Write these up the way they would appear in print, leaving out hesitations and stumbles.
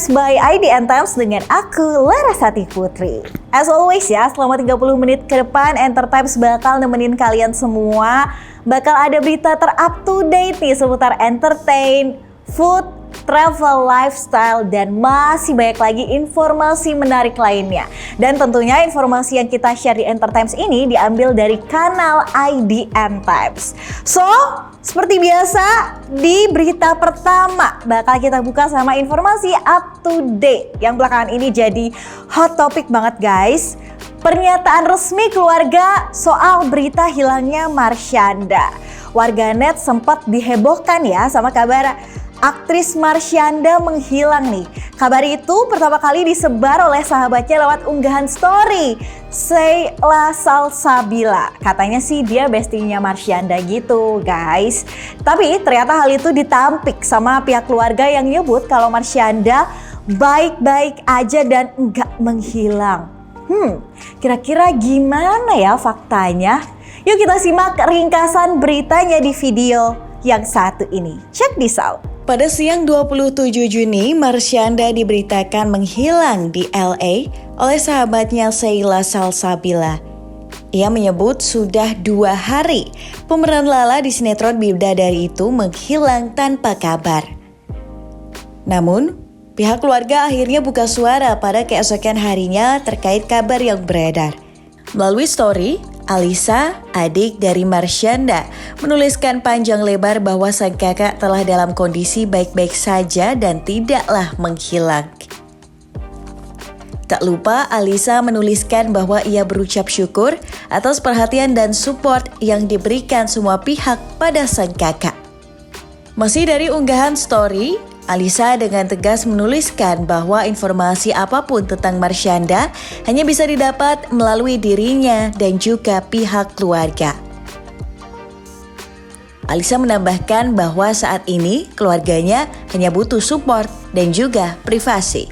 Times by IDN Times dengan aku, Larasati Putri. As always ya, selama 30 menit ke depan, Enter Times bakal nemenin kalian semua. Bakal ada berita ter-up to date nih seputar entertain, food, travel, lifestyle, dan masih banyak lagi informasi menarik lainnya. Dan tentunya informasi yang kita share di Enter Times ini diambil dari kanal IDN Times. So, seperti biasa, di berita pertama bakal kita buka sama informasi up to date yang belakangan ini jadi hot topic banget guys. Pernyataan resmi keluarga soal berita hilangnya Marshanda. Warganet sempat dihebohkan ya sama kabar aktris Marshanda menghilang nih. Kabar itu pertama kali disebar oleh sahabatnya lewat unggahan story Sheila Salsabila. Katanya sih dia bestinya Marshanda gitu guys. Tapi ternyata hal itu ditampik sama pihak keluarga yang nyebut kalau Marshanda baik-baik aja dan enggak menghilang. Kira-kira gimana ya faktanya? Yuk kita simak ringkasan beritanya di video yang satu ini. Check this out. Pada siang 27 Juni, Marshanda diberitakan menghilang di LA oleh sahabatnya Sheila Salsabila. Ia menyebut sudah 2 hari pemeran Lala di sinetron Bidadari itu menghilang tanpa kabar. Namun, pihak keluarga akhirnya buka suara pada keesokan harinya terkait kabar yang beredar. Melalui story, Alisa, adik dari Marshanda, menuliskan panjang lebar bahwa sang kakak telah dalam kondisi baik-baik saja dan tidaklah menghilang. Tak lupa Alisa menuliskan bahwa ia berucap syukur atas perhatian dan support yang diberikan semua pihak pada sang kakak. Masih dari unggahan story, Alisa dengan tegas menuliskan bahwa informasi apapun tentang Marshanda hanya bisa didapat melalui dirinya dan juga pihak keluarga. Alisa menambahkan bahwa saat ini keluarganya hanya butuh support dan juga privasi.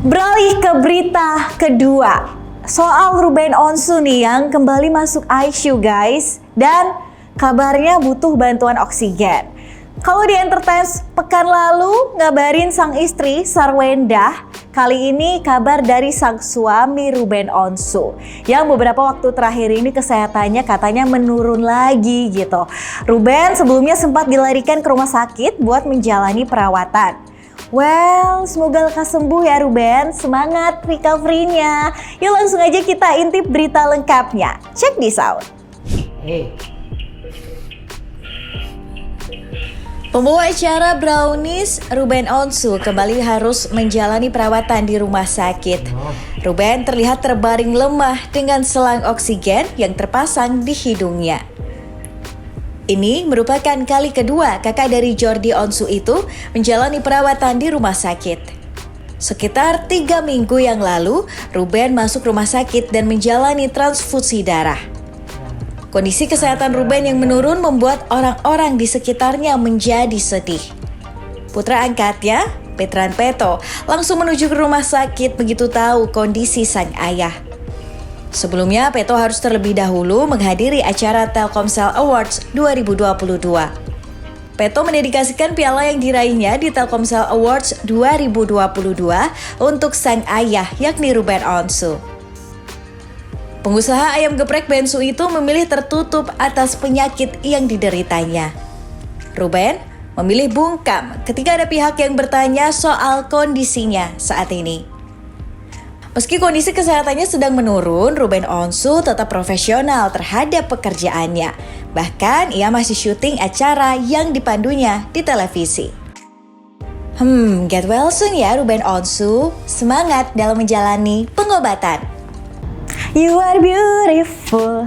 Beralih ke berita kedua, soal Ruben Onsu nih yang kembali masuk ICU guys, dan kabarnya butuh bantuan oksigen. Kalau di Enter Times pekan lalu ngabarin sang istri Sarwenda, kali ini kabar dari sang suami Ruben Onsu yang beberapa waktu terakhir ini kesehatannya katanya menurun lagi gitu. Ruben sebelumnya sempat dilarikan ke rumah sakit buat menjalani perawatan. Well, semoga lekas sembuh ya Ruben, semangat recovery-nya. Yuk langsung aja kita intip berita lengkapnya. Check this out. Pembawa acara Brownies, Ruben Onsu kembali harus menjalani perawatan di rumah sakit. Ruben terlihat terbaring lemah dengan selang oksigen yang terpasang di hidungnya. Ini merupakan kali kedua kakak dari Jordi Onsu itu menjalani perawatan di rumah sakit. Sekitar 3 minggu yang lalu, Ruben masuk rumah sakit dan menjalani transfusi darah. Kondisi kesehatan Ruben yang menurun membuat orang-orang di sekitarnya menjadi sedih. Putra angkatnya, Petran Peto, langsung menuju ke rumah sakit begitu tahu kondisi sang ayah. Sebelumnya, Peto harus terlebih dahulu menghadiri acara Telkomsel Awards 2022. Peto mendedikasikan piala yang diraihnya di Telkomsel Awards 2022 untuk sang ayah yakni Ruben Onsu. Pengusaha ayam geprek Bensu itu memilih tertutup atas penyakit yang dideritanya. Ruben memilih bungkam ketika ada pihak yang bertanya soal kondisinya saat ini. Meski kondisi kesehatannya sedang menurun, Ruben Onsu tetap profesional terhadap pekerjaannya. Bahkan ia masih syuting acara yang dipandunya di televisi. Get well soon ya Ruben Onsu. Semangat dalam menjalani pengobatan. You are beautiful,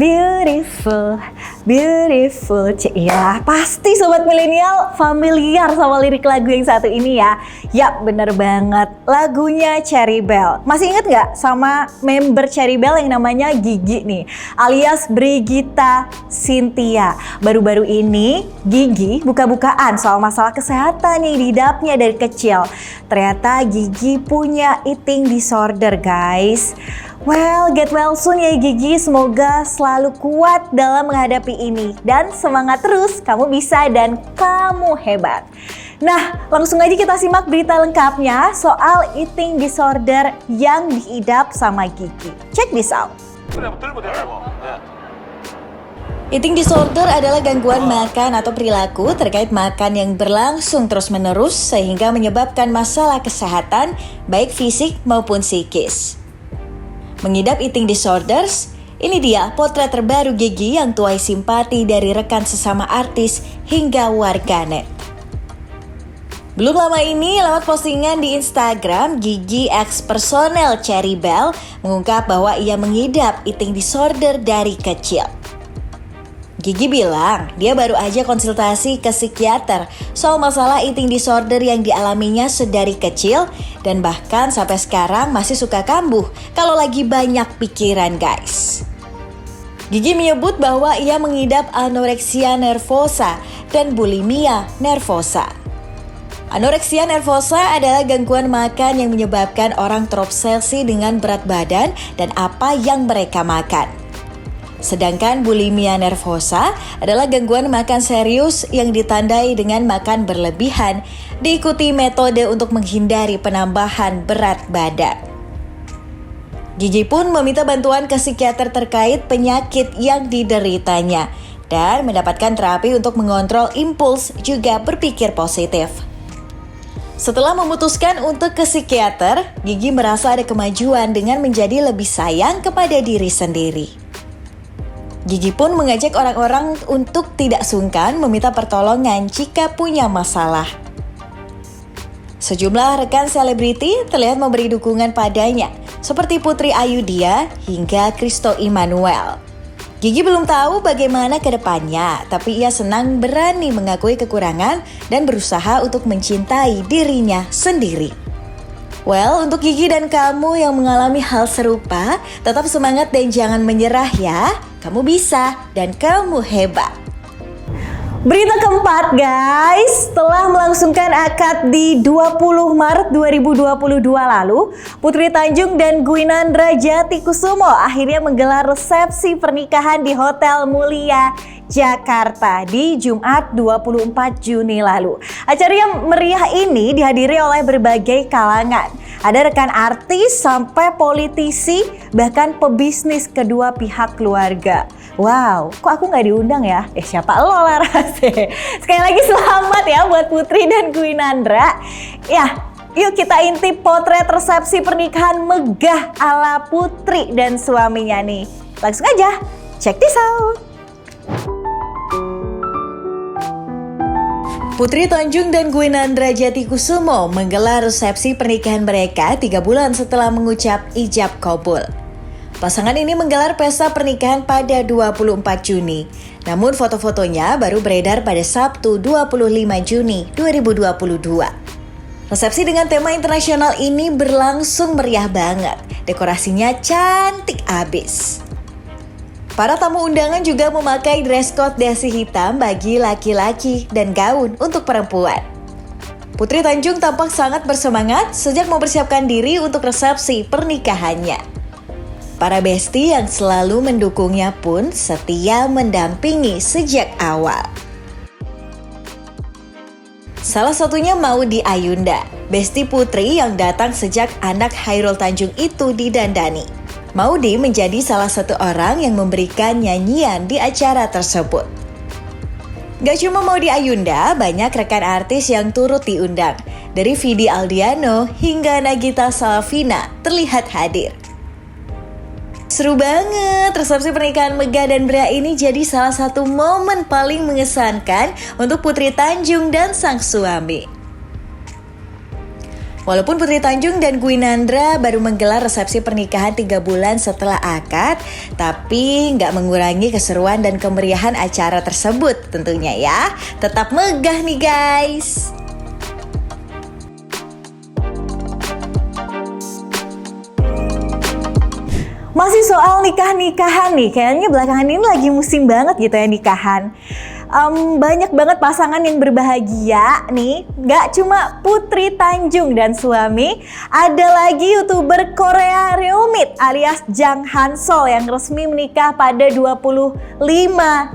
beautiful, beautiful. Ya, pasti sobat milenial familiar sama lirik lagu yang satu ini ya. Yap, bener banget. Lagunya Cherry Bell. Masih inget gak sama member Cherry Bell yang namanya Gigi nih, alias Brigita Cynthia. Baru-baru ini Gigi buka-bukaan soal masalah kesehatan yang dihidapnya dari kecil. Ternyata Gigi punya eating disorder guys. Well, get well soon ya Gigi, semoga selalu kuat dalam menghadapi ini. Dan semangat terus, kamu bisa dan kamu hebat. Nah, langsung aja kita simak berita lengkapnya soal eating disorder yang diidap sama Gigi. Check this out. Eating disorder adalah gangguan makan atau perilaku terkait makan yang berlangsung terus-menerus sehingga menyebabkan masalah kesehatan baik fisik maupun psikis. Mengidap eating disorders, ini dia potret terbaru Gigi yang tuai simpati dari rekan sesama artis hingga warganet. Belum lama ini, lewat postingan di Instagram, Gigi ex personel Cherry Bell mengungkap bahwa ia mengidap eating disorder dari kecil. Gigi bilang dia baru aja konsultasi ke psikiater soal masalah eating disorder yang dialaminya sedari kecil dan bahkan sampai sekarang masih suka kambuh kalau lagi banyak pikiran guys. Gigi menyebut bahwa ia mengidap anoreksia nervosa dan bulimia nervosa. Anoreksia nervosa adalah gangguan makan yang menyebabkan orang terobsesi dengan berat badan dan apa yang mereka makan. Sedangkan bulimia nervosa adalah gangguan makan serius yang ditandai dengan makan berlebihan, diikuti metode untuk menghindari penambahan berat badan. Gigi pun meminta bantuan ke psikiater terkait penyakit yang dideritanya dan mendapatkan terapi untuk mengontrol impuls juga berpikir positif. Setelah memutuskan untuk ke psikiater, Gigi merasa ada kemajuan dengan menjadi lebih sayang kepada diri sendiri. Gigi pun mengajak orang-orang untuk tidak sungkan meminta pertolongan jika punya masalah. Sejumlah rekan selebriti terlihat memberi dukungan padanya, seperti Putri Ayudhya hingga Christo Immanuel. Gigi belum tahu bagaimana ke depannya, tapi ia senang berani mengakui kekurangan dan berusaha untuk mencintai dirinya sendiri. Well, untuk Gigi dan kamu yang mengalami hal serupa, tetap semangat dan jangan menyerah ya. Kamu bisa dan kamu hebat. Berita keempat guys, setelah melangsungkan akad di 20 Maret 2022 lalu, Putri Tanjung dan Gwinandra Jatikusumo akhirnya menggelar resepsi pernikahan di Hotel Mulia, Jakarta di Jumat 24 Juni lalu. Acara yang meriah ini dihadiri oleh berbagai kalangan. Ada rekan artis sampai politisi, bahkan pebisnis kedua pihak keluarga. Wow, kok aku nggak diundang ya? Siapa lo Laras? Sekali lagi selamat ya buat Putri dan Gwinandra. Ya, yuk kita intip potret resepsi pernikahan megah ala Putri dan suaminya nih. Langsung aja, check this out. Putri Tanjung dan Gwinandra Jatikusumo menggelar resepsi pernikahan mereka 3 bulan setelah mengucap ijab kabul. Pasangan ini menggelar pesta pernikahan pada 24 Juni. Namun foto-fotonya baru beredar pada Sabtu 25 Juni 2022. Resepsi dengan tema internasional ini berlangsung meriah banget. Dekorasinya cantik abis. Para tamu undangan juga memakai dress code dasi hitam bagi laki-laki dan gaun untuk perempuan. Putri Tanjung tampak sangat bersemangat sejak mempersiapkan diri untuk resepsi pernikahannya. Para besti yang selalu mendukungnya pun setia mendampingi sejak awal. Salah satunya Maudy Ayunda, besti Putri yang datang sejak anak Chairul Tanjung itu didandani. Maudy menjadi salah satu orang yang memberikan nyanyian di acara tersebut. Gak cuma Maudy Ayunda, banyak rekan artis yang turut diundang. Dari Vidi Aldiano hingga Nagita Slavina terlihat hadir. Seru banget, resepsi pernikahan megah dan meriah ini jadi salah satu momen paling mengesankan untuk Putri Tanjung dan sang suami. Walaupun Putri Tanjung dan Gwinandra baru menggelar resepsi pernikahan 3 bulan setelah akad, tapi nggak mengurangi keseruan dan kemeriahan acara tersebut tentunya ya. Tetap megah nih guys. Masih soal nikah-nikahan nih, kayaknya belakangan ini lagi musim banget gitu ya nikahan. Banyak banget pasangan yang berbahagia nih, gak cuma Putri Tanjung dan suami, ada lagi YouTuber Korea Ryomi Smith alias Jang Han-sol yang resmi menikah pada 25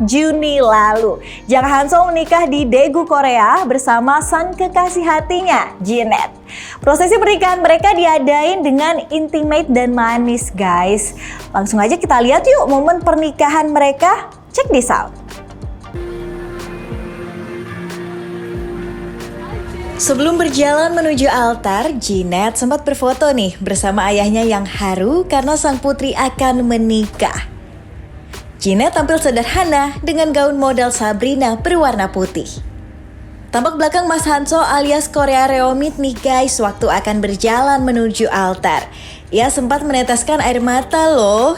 Juni lalu. Jang Han-sol menikah di Daegu, Korea bersama sang kekasih hatinya, Jeanette. Prosesi pernikahan mereka diadain dengan intimate dan manis, guys. Langsung aja kita lihat yuk momen pernikahan mereka. Check this out. Sebelum berjalan menuju altar, Jeanette sempat berfoto nih bersama ayahnya yang haru karena sang putri akan menikah. Jeanette tampil sederhana dengan gaun model Sabrina berwarna putih. Tampak belakang Mas Hanso alias Korea Reomit nih guys waktu akan berjalan menuju altar. Ia sempat meneteskan air mata loh,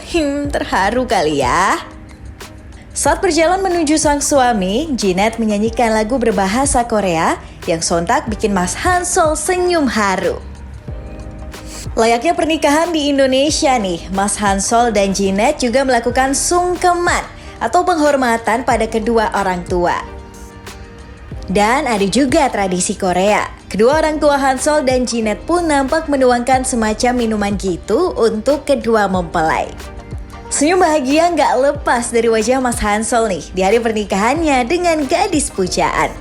terharu kali ya. Saat berjalan menuju sang suami, Jeanette menyanyikan lagu berbahasa Korea yang sontak bikin Mas Hanso senyum haru. Layaknya pernikahan di Indonesia nih, Mas Hanso dan Jeanette juga melakukan sungkeman atau penghormatan pada kedua orang tua. Dan ada juga tradisi Korea. Kedua orang tua Hanso dan Jeanette pun nampak menuangkan semacam minuman gitu untuk kedua mempelai. Senyum bahagia nggak lepas dari wajah Mas Hanso nih di hari pernikahannya dengan gadis pujaan.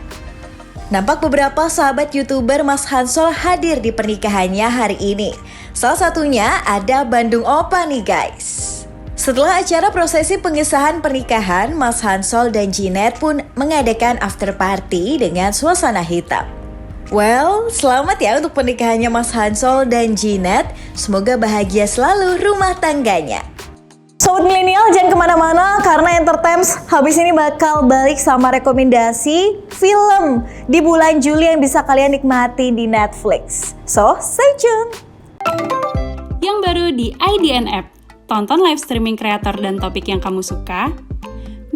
Nampak beberapa sahabat YouTuber Mas Hanso hadir di pernikahannya hari ini. Salah satunya ada Bandung Opa nih guys. Setelah acara prosesi pengesahan pernikahan, Mas Hanso dan Jeanette pun mengadakan after party dengan suasana hitam. Well, selamat ya untuk pernikahannya Mas Hanso dan Jeanette. Semoga bahagia selalu rumah tangganya. Sobat milenial jangan kemana-mana karena Entertimes habis ini bakal balik sama rekomendasi film di bulan Juli yang bisa kalian nikmati di Netflix. So, stay tune! Yang baru di IDN App, tonton live streaming kreator dan topik yang kamu suka,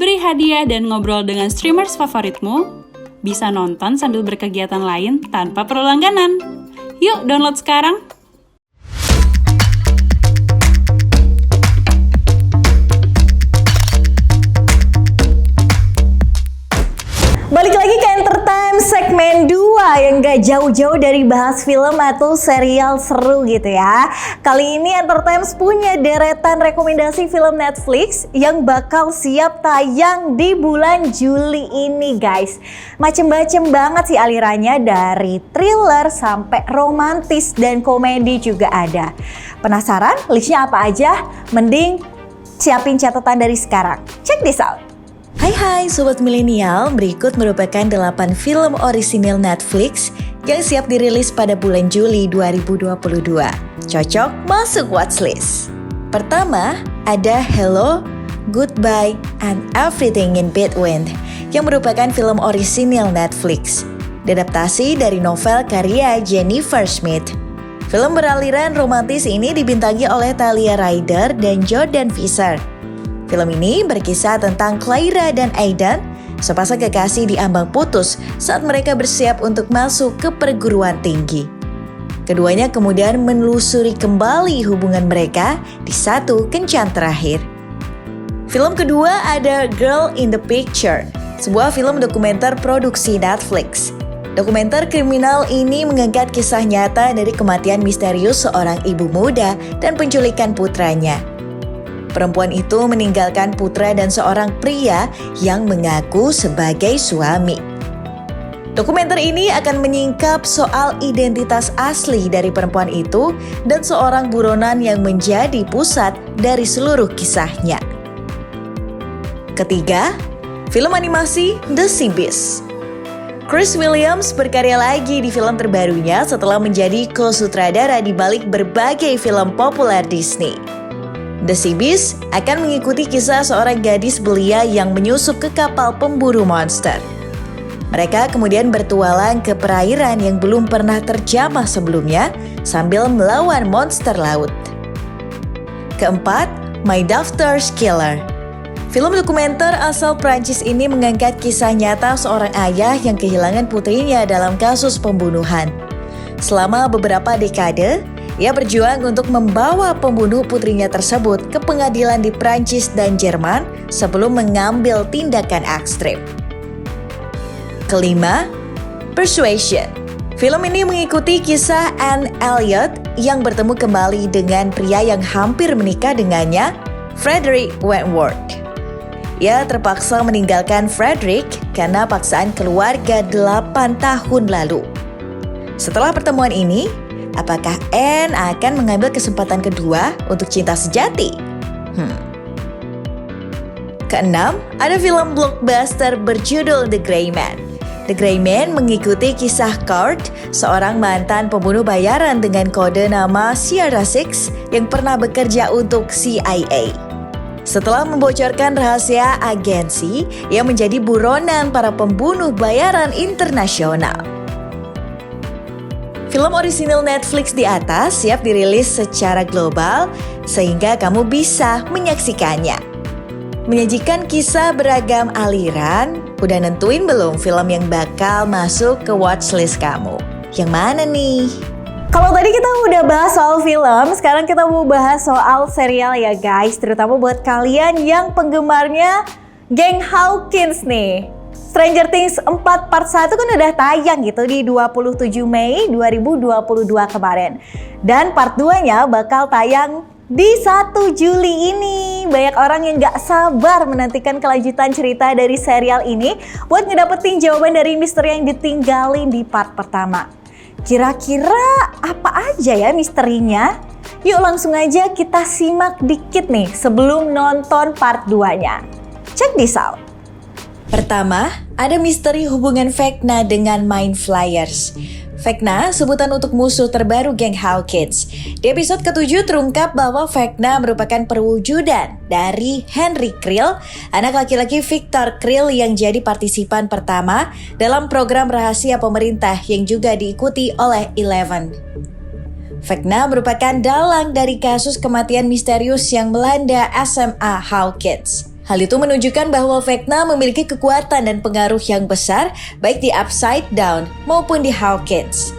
beri hadiah dan ngobrol dengan streamers favoritmu, bisa nonton sambil berkegiatan lain tanpa perlu langganan. Yuk download sekarang! Balik lagi ke Entertimes segmen 2 yang gak jauh-jauh dari bahas film atau serial seru gitu ya. Kali ini Entertimes punya deretan rekomendasi film Netflix yang bakal siap tayang di bulan Juli ini guys. Macem-macem banget sih alirannya, dari thriller sampai romantis dan komedi juga ada. Penasaran listnya apa aja? Mending siapin catatan dari sekarang. Check this out! Hai Sobat Milenial, berikut merupakan 8 film orisinil Netflix yang siap dirilis pada bulan Juli 2022. Cocok masuk watchlist. Pertama, ada Hello, Goodbye, and Everything in Between yang merupakan film orisinil Netflix. Diadaptasi dari novel karya Jennifer Smith. Film beraliran romantis ini dibintangi oleh Talia Ryder dan Jordan Fisher. Film ini berkisah tentang Claira dan Aidan, sepasang kekasih di ambang putus saat mereka bersiap untuk masuk ke perguruan tinggi. Keduanya kemudian menelusuri kembali hubungan mereka di satu kencan terakhir. Film kedua ada Girl in the Picture, sebuah film dokumenter produksi Netflix. Dokumenter kriminal ini mengangkat kisah nyata dari kematian misterius seorang ibu muda dan penculikan putranya. Perempuan itu meninggalkan putra dan seorang pria yang mengaku sebagai suami. Dokumenter ini akan menyingkap soal identitas asli dari perempuan itu dan seorang buronan yang menjadi pusat dari seluruh kisahnya. Ketiga, film animasi The Sea Beast. Chris Williams berkarya lagi di film terbarunya setelah menjadi co-sutradara di balik berbagai film populer Disney. The Sea Beast akan mengikuti kisah seorang gadis belia yang menyusup ke kapal pemburu monster. Mereka kemudian bertualang ke perairan yang belum pernah terjamah sebelumnya sambil melawan monster laut. Keempat, My Daughter's Killer. Film dokumenter asal Prancis ini mengangkat kisah nyata seorang ayah yang kehilangan putrinya dalam kasus pembunuhan. Selama beberapa dekade, ia berjuang untuk membawa pembunuh putrinya tersebut ke pengadilan di Prancis dan Jerman sebelum mengambil tindakan ekstrem. Kelima, Persuasion. Film ini mengikuti kisah Anne Elliot yang bertemu kembali dengan pria yang hampir menikah dengannya, Frederick Wentworth. Ia terpaksa meninggalkan Frederick karena paksaan keluarga 8 tahun lalu. Setelah pertemuan ini, apakah Anne akan mengambil kesempatan kedua untuk cinta sejati? Keenam, ada film blockbuster berjudul The Gray Man. The Gray Man mengikuti kisah Kurt, seorang mantan pembunuh bayaran dengan kode nama Sierra Six yang pernah bekerja untuk CIA. Setelah membocorkan rahasia agensi, ia menjadi buronan para pembunuh bayaran internasional. Film orisinal Netflix di atas siap dirilis secara global sehingga kamu bisa menyaksikannya. Menyajikan kisah beragam aliran, udah nentuin belum film yang bakal masuk ke watchlist kamu? Yang mana nih? Kalau tadi kita udah bahas soal film, sekarang kita mau bahas soal serial ya guys. Terutama buat kalian yang penggemarnya Geng Hawkins nih. Stranger Things 4 part 1 kan udah tayang gitu di 27 Mei 2022 kemarin. Dan part 2-nya bakal tayang di 1 Juli ini. Banyak orang yang gak sabar menantikan kelanjutan cerita dari serial ini buat ngedapetin jawaban dari misteri yang ditinggalin di part pertama. Kira-kira apa aja ya misterinya? Yuk langsung aja kita simak dikit nih sebelum nonton part 2-nya. Check this out. Pertama, ada misteri hubungan Vecna dengan Mind Flayers. Vecna sebutan untuk musuh terbaru geng Hawkins. Di episode ke-7 terungkap bahwa Vecna merupakan perwujudan dari Henry Krill, anak laki-laki Victor Krill yang jadi partisipan pertama dalam program rahasia pemerintah yang juga diikuti oleh Eleven. Vecna merupakan dalang dari kasus kematian misterius yang melanda SMA Hawkins. Hal itu menunjukkan bahwa Vecna memiliki kekuatan dan pengaruh yang besar baik di Upside Down maupun di Hawkins.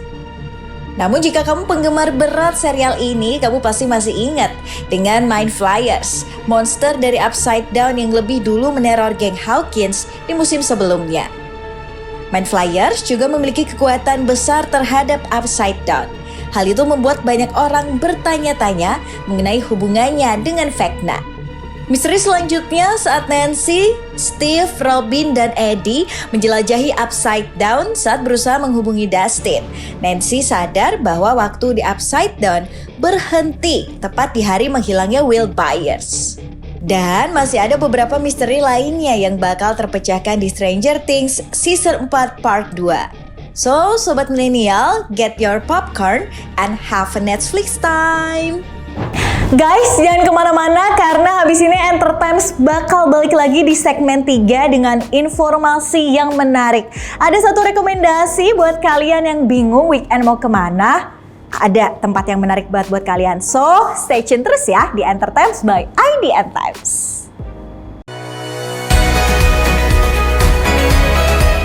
Namun jika kamu penggemar berat serial ini, kamu pasti masih ingat dengan Mind Flayers, monster dari Upside Down yang lebih dulu meneror geng Hawkins di musim sebelumnya. Mind Flayers juga memiliki kekuatan besar terhadap Upside Down. Hal itu membuat banyak orang bertanya-tanya mengenai hubungannya dengan Vecna. Misteri selanjutnya saat Nancy, Steve, Robin, dan Eddie menjelajahi Upside Down saat berusaha menghubungi Dustin. Nancy sadar bahwa waktu di Upside Down berhenti tepat di hari menghilangnya Will Byers. Dan masih ada beberapa misteri lainnya yang bakal terpecahkan di Stranger Things Season 4 Part 2. So, Sobat Milenial, get your popcorn and have a Netflix time! Guys, jangan kemana-mana karena habis ini Entertimes bakal balik lagi di segmen 3 dengan informasi yang menarik. Ada satu rekomendasi buat kalian yang bingung weekend mau kemana. Ada tempat yang menarik banget buat kalian. So, stay tune terus ya di Entertimes by IDN Times.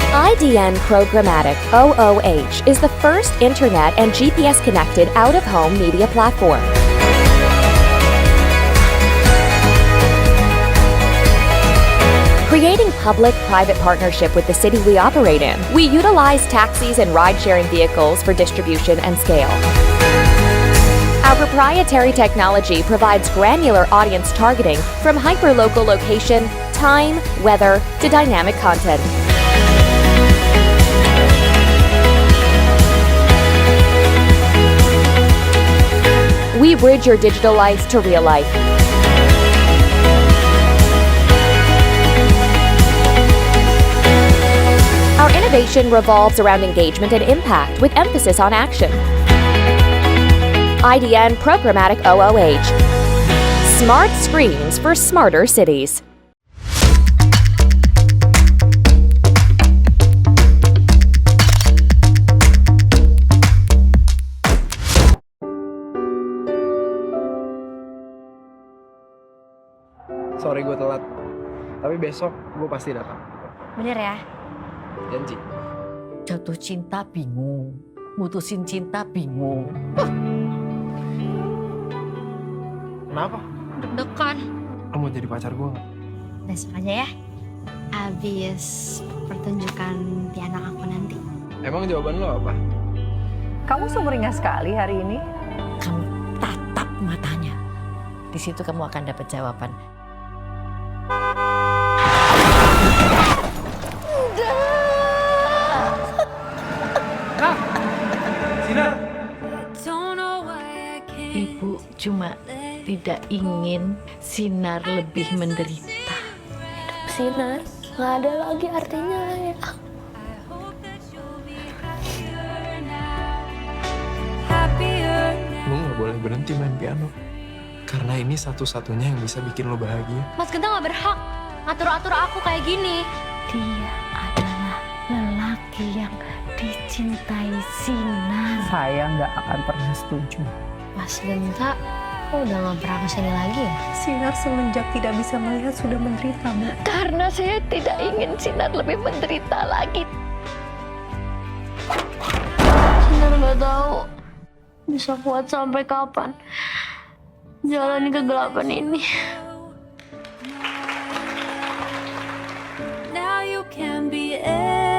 IDN Programmatic OOH is the first internet and GPS-connected out-of-home media platform. Creating public-private partnership with the city we operate in, we utilize taxis and ride-sharing vehicles for distribution and scale. Our proprietary technology provides granular audience targeting from hyperlocal location, time, weather, to dynamic content. We bridge your digital life to real life. Our innovation revolves around engagement and impact with emphasis on action. IDN Programmatic OOH. Smart screens for smarter cities. Sorry gue telat, tapi besok gue pasti datang. Bener ya? Janji. Jatuh cinta bingung, mutusin cinta bingung. Kenapa? Deg-degan. Lo mau jadi pacar gue gak? Besok aja ya. Abis pertunjukan piano aku nanti. Emang jawaban lo apa? Kamu sumringah sekali hari ini. Kamu tatap matanya. Di situ kamu akan dapat jawaban. Sinar. Ibu cuma tidak ingin Sinar lebih menderita. Sinar, nggak ada lagi artinya ya. Lu gak boleh berhenti main piano. Karena ini satu-satunya yang bisa bikin lo bahagia. Mas Genta nggak berhak ngatur-atur aku kayak gini. Dia adalah lelaki yang dicintai Sinar. Saya nggak akan pernah setuju. Mas Genta, kok udah nggak pernah kesini lagi ya? Sinar semenjak tidak bisa melihat sudah menderita, Bu. Karena saya tidak ingin Sinar lebih menderita lagi. Sinar nggak tahu bisa kuat sampai kapan jalani kegelapan ini. Now you can be anyone.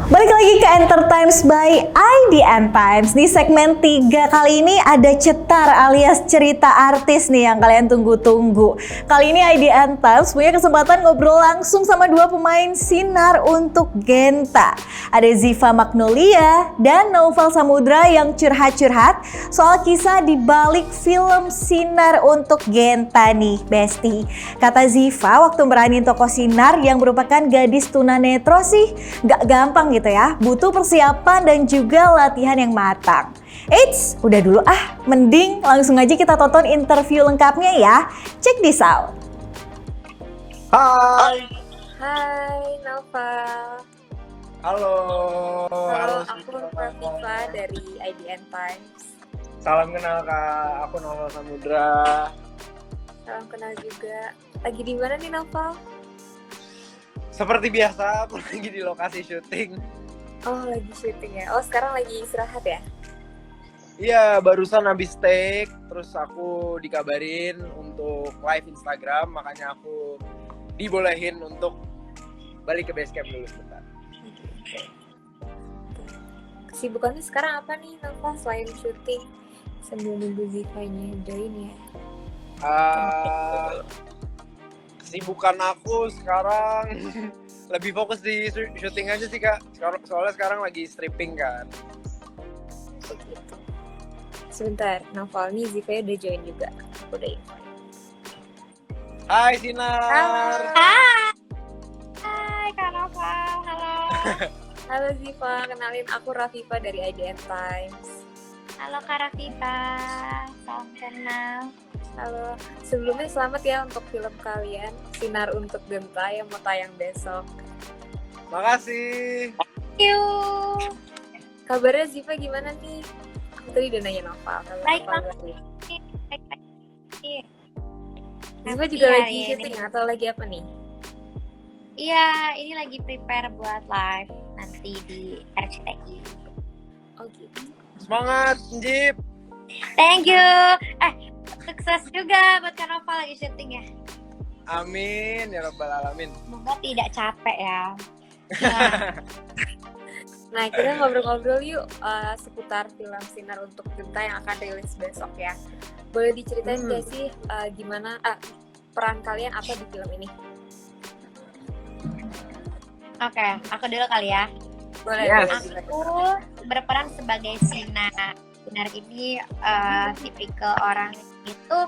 Balik lagi ke Entertimes by IDN Times. Di segmen 3 kali ini ada cetar alias cerita artis nih yang kalian tunggu-tunggu. Kali ini IDN Times punya kesempatan ngobrol langsung sama dua pemain Sinar untuk Genta. Ada Ziva Magnolia dan Naufal Samudra yang curhat-curhat soal kisah di balik film Sinar untuk Genta nih, Besti. Kata Ziva, waktu meranin tokoh Sinar yang merupakan gadis tunanetra sih gak gampang gitu ya, butuh persiapan dan juga latihan yang matang. Eits, udah dulu mending langsung aja kita tonton interview lengkapnya ya. Check this out. Hai. Hai, Naufal. Halo. Halo, aku Rafifa dari IDN Times. Salam kenal Kak, aku Naufal Samudra. Salam kenal juga. Lagi di mana nih, Naufal? Seperti biasa, aku lagi di lokasi syuting. Oh, lagi syuting ya. Oh, sekarang lagi istirahat ya? Iya, barusan habis take, terus aku dikabarin untuk live Instagram, makanya aku dibolehin untuk balik ke base camp dulu sebentar. Kesibukannya sekarang apa nih, Naufal, selain syuting? Sambil nunggu Zivanya join ya? Kesibukan aku sekarang lebih fokus di syuting aja sih Kak. Soalnya sekarang lagi stripping kan. Begitu. Sebentar, Naufal, nih Zivanya udah join juga. Aku udah invite. Hai Sinar. Hai Kak Naufal, halo. Halo Ziva, kenalin aku Rafifa dari IDN Times. Halo Kak Rafita, salam kenal. Halo, sebelumnya selamat ya untuk film kalian, Sinar untuk Genta yang mau tayang besok. Makasih. Thank you. Kabarnya Ziva gimana nih? Aku tadi udah nanya Naufal. Baik Naufal banget. lagi. Iya. Ziva juga Iya, lagi iya, syuting atau lagi apa nih? Iya, ini lagi prepare buat live nanti di RCTI. Oh gitu. Semangat, Njip. Thank you. Sukses juga buat Kak Naufal lagi syuting ya. Amin ya rabbal alamin. Semoga tidak capek ya. Nah, kita ngobrol-ngobrol yuk seputar film Sinar untuk Genta yang akan rilis besok ya. Boleh diceritain nggak sih gimana peran kalian apa di film ini? Oke, aku dulu kali ya. Boleh. Yes. Aku berperan sebagai Sinar. Sinar ini tipikal orang itu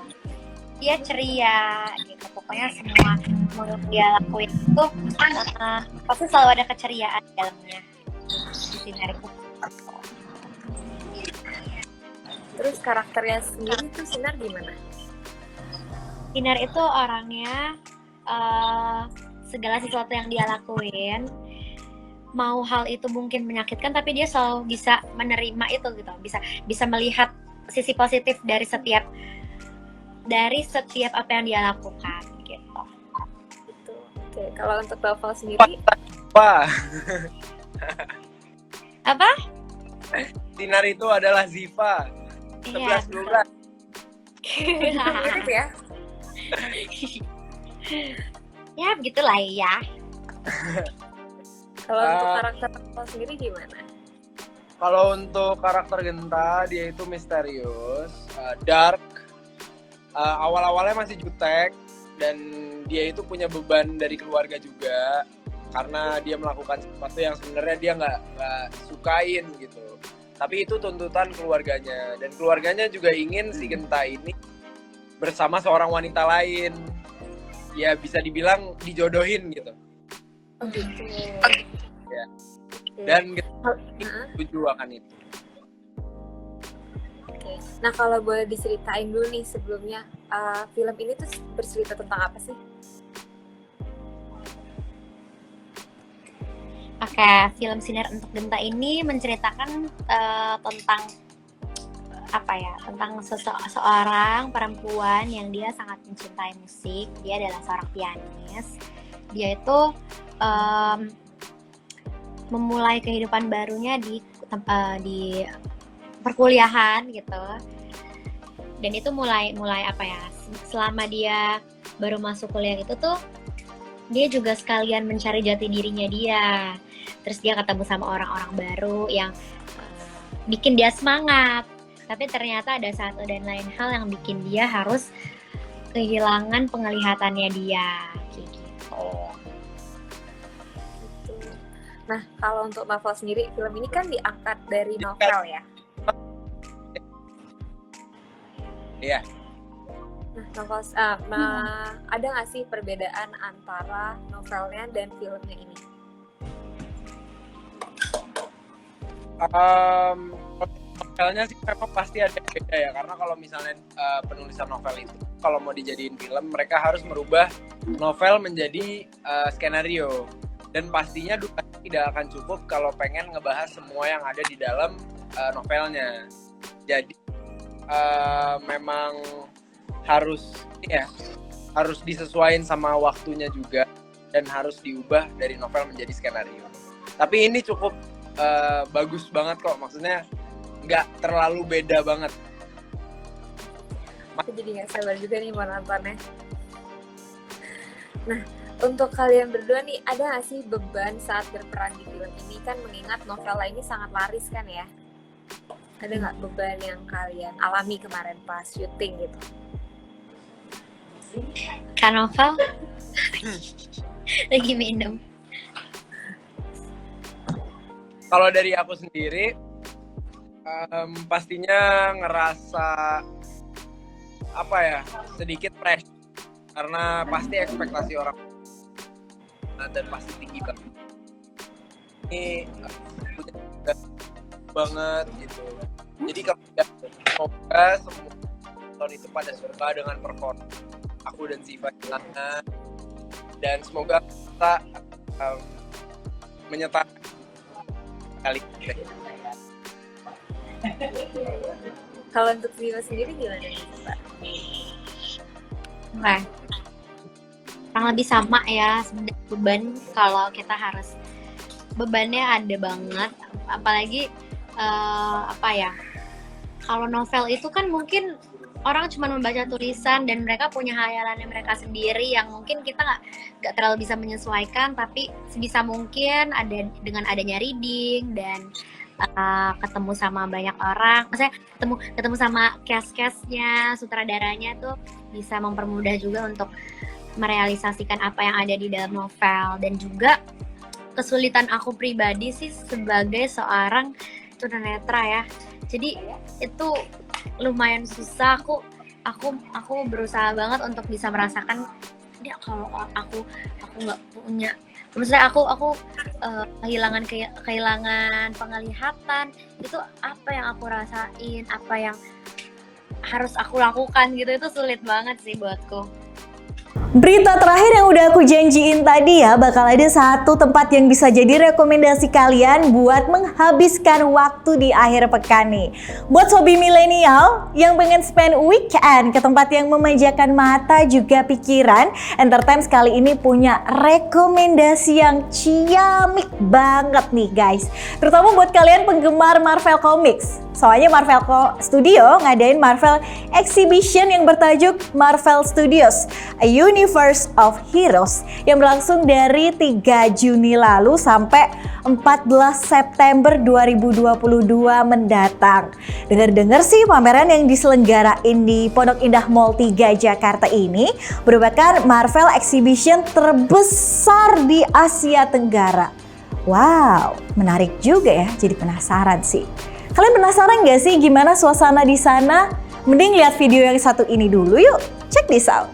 dia ceria gitu. Pokoknya semua yang dia lakuin itu pasti selalu ada keceriaan di dalamnya. Di Sinar itu. Terus karakternya sendiri tuh Sinar gimana? Sinar itu orangnya segala sesuatu yang dia lakuin, mau hal itu mungkin menyakitkan, tapi dia selalu bisa menerima itu gitu, bisa melihat sisi positif dari setiap apa yang dia lakukan gitu. Gitu. Oke, kalau untuk Naufal sendiri, Wah, Apa? Sinar itu adalah Ziva. Iya. 11-12. mirip ya? Ya begitulah ya. Kalau untuk karakter lo sendiri gimana? Kalau untuk karakter Genta, dia itu misterius, dark, awal-awalnya masih jutek, dan dia itu punya beban dari keluarga juga, karena dia melakukan sesuatu yang sebenarnya dia nggak sukain gitu. Tapi itu tuntutan keluarganya, dan keluarganya juga ingin si Genta ini bersama seorang wanita lain. Ya bisa dibilang dijodohin gitu. Oh gitu. Ya. Dan Genta setuju akan itu. Oke. Nah kalau boleh diceritain dulu nih sebelumnya, film ini tuh bercerita tentang apa sih? Oke, film Sinar untuk Genta ini menceritakan tentang apa ya? Tentang seorang perempuan yang dia sangat mencintai musik. Dia adalah seorang pianis. Dia itu memulai kehidupan barunya di perkuliahan gitu. Dan itu mulai apa ya? Selama dia baru masuk kuliah itu tuh dia juga sekalian mencari jati dirinya dia. Terus dia ketemu sama orang-orang baru yang bikin dia semangat. Tapi ternyata ada satu dan lain hal yang bikin dia harus kehilangan penglihatannya dia. Kayak gitu. Nah kalau untuk novel sendiri, film ini kan diangkat dari novel ya? Iya. Nah, novel, ada nggak sih perbedaan antara novelnya dan filmnya ini? Novelnya sih memang pasti ada beda ya, karena kalau misalnya penulisan novel itu kalau mau dijadiin film, mereka harus merubah novel menjadi skenario, dan pastinya durasi tidak akan cukup kalau pengen ngebahas semua yang ada di dalam novelnya. Jadi memang harus disesuaikan sama waktunya juga, dan harus diubah dari novel menjadi skenario. Tapi ini cukup bagus banget kok, maksudnya nggak terlalu beda banget. Aku jadi nggak sabar juga nih mau nontonnya. Nah, untuk kalian berdua nih, ada nggak sih beban saat berperan di film ini? Kan mengingat novela ini sangat laris kan ya? Ada nggak beban yang kalian alami kemarin pas syuting gitu? Kak Novel lagi minum. Kalau dari aku sendiri, pastinya ngerasa apa ya, sedikit fresh, karena pasti ekspektasi orang dan pasti tinggi banget. Ini banget gitu. Jadi kalau semoga semua tahun itu pada suka dengan performa aku dan Siva di sana, dan semoga kita menyertakan kali ini. Kalau untuk Siva sendiri gimana nih, Mbak? Nah, kurang lebih sama ya, sebenarnya beban kalau kita harus, bebannya ada banget, apalagi kalau novel itu kan mungkin orang cuma membaca tulisan dan mereka punya hayalannya mereka sendiri yang mungkin kita nggak terlalu bisa menyesuaikan, tapi sebisa mungkin dengan adanya reading dan ketemu sama banyak orang, maksudnya ketemu sama cast-castnya, sutradaranya tuh bisa mempermudah juga untuk merealisasikan apa yang ada di dalam novel. Dan juga kesulitan aku pribadi sih sebagai seorang tunanetra ya, jadi itu lumayan susah. Aku berusaha banget untuk bisa merasakan dia, kalau aku nggak punya, maksudnya aku kehilangan penglihatan, itu apa yang aku rasain, apa yang harus aku lakukan gitu, itu sulit banget sih buatku. Berita terakhir yang udah aku janjiin tadi ya, bakal ada satu tempat yang bisa jadi rekomendasi kalian buat menghabiskan waktu di akhir pekan nih. Buat sobi milenial yang pengen spend weekend ke tempat yang memanjakan mata juga pikiran, Entertimes kali ini punya rekomendasi yang ciamik banget nih guys. Terutama buat kalian penggemar Marvel Comics. Soalnya Marvel Studio ngadain Marvel Exhibition yang bertajuk Marvel Studios, A Universe of Heroes yang berlangsung dari 3 Juni lalu sampai 14 September 2022 mendatang. Dengar-dengar sih pameran yang diselenggarain di Pondok Indah Mall 3 Jakarta ini merupakan Marvel Exhibition terbesar di Asia Tenggara. Wow, menarik juga ya, jadi penasaran sih. Kalian penasaran gak sih gimana suasana di sana? Mending lihat video yang satu ini dulu yuk, check this out.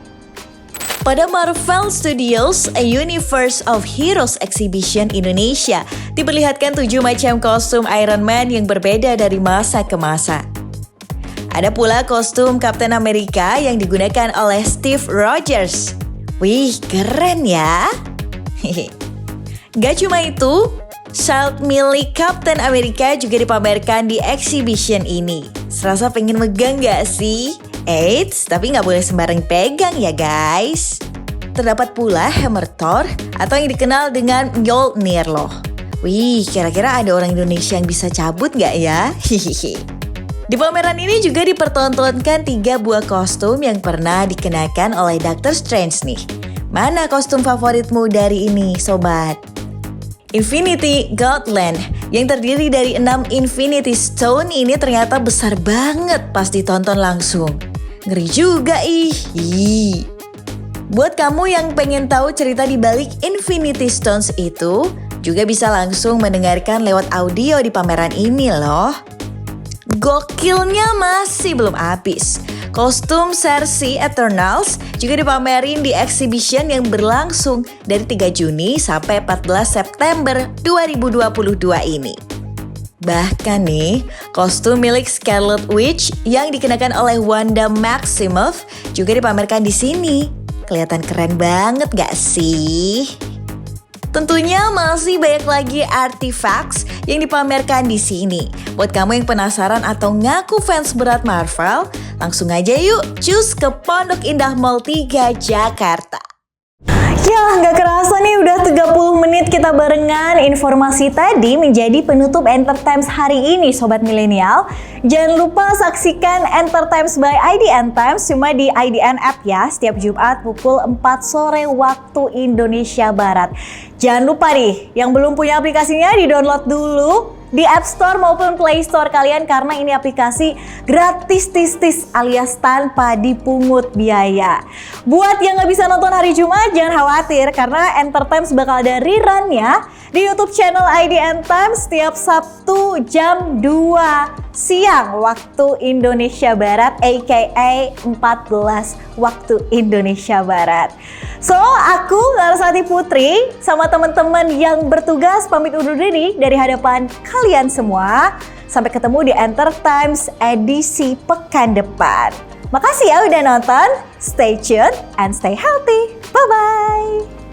Pada Marvel Studios A Universe of Heroes Exhibition Indonesia diperlihatkan 7 macam kostum Iron Man yang berbeda dari masa ke masa. Ada pula kostum Captain America yang digunakan oleh Steve Rogers. Wih, keren ya. Gak cuma itu, Shield milik Captain America juga dipamerkan di exhibition ini. Serasa pengen megang gak sih? Eits, tapi nggak boleh sembarang pegang ya guys. Terdapat pula hammer Thor atau yang dikenal dengan Mjolnir loh. Wih, kira-kira ada orang Indonesia yang bisa cabut nggak ya? Hihihi. Di pameran ini juga dipertontonkan 3 buah kostum yang pernah dikenakan oleh Doctor Strange nih. Mana kostum favoritmu dari ini, sobat? Infinity Gauntlet yang terdiri dari 6 Infinity Stone ini ternyata besar banget pas ditonton langsung. Ngeri juga ih. Buat kamu yang pengen tahu cerita di balik Infinity Stones itu, juga bisa langsung mendengarkan lewat audio di pameran ini loh. Gokilnya masih belum habis. Kostum Cersei Eternals juga dipamerin di exhibition yang berlangsung dari 3 Juni sampai 14 September 2022 ini. Bahkan nih, kostum milik Scarlet Witch yang dikenakan oleh Wanda Maximoff juga dipamerkan di sini. Kelihatan keren banget gak sih? Tentunya masih banyak lagi artifacts yang dipamerkan di sini. Buat kamu yang penasaran atau ngaku fans berat Marvel, langsung aja yuk cus ke Pondok Indah Mall 3 Jakarta. Ya, nggak kerasa nih udah 30 menit kita barengan. Informasi tadi menjadi penutup Entertimes hari ini, Sobat Milenial. Jangan lupa saksikan Entertimes by IDN Times cuma di IDN App ya, setiap Jumat pukul 4 sore waktu Indonesia Barat. Jangan lupa nih, yang belum punya aplikasinya di-download dulu di App Store maupun Play Store kalian karena ini aplikasi gratis tis alias tanpa dipungut biaya. Buat yang nggak bisa nonton hari Jumat jangan khawatir karena Entertimes bakal ada rerun-nya di YouTube channel IDN Times setiap Sabtu jam 2 siang waktu Indonesia Barat aka 14 waktu Indonesia Barat. So, aku Larasati Putri sama teman-teman yang bertugas pamit undur diri dari hadapan kalian semua. Sampai ketemu di Entertimes edisi pekan depan. Makasih ya udah nonton. Stay tuned and stay healthy. Bye-bye.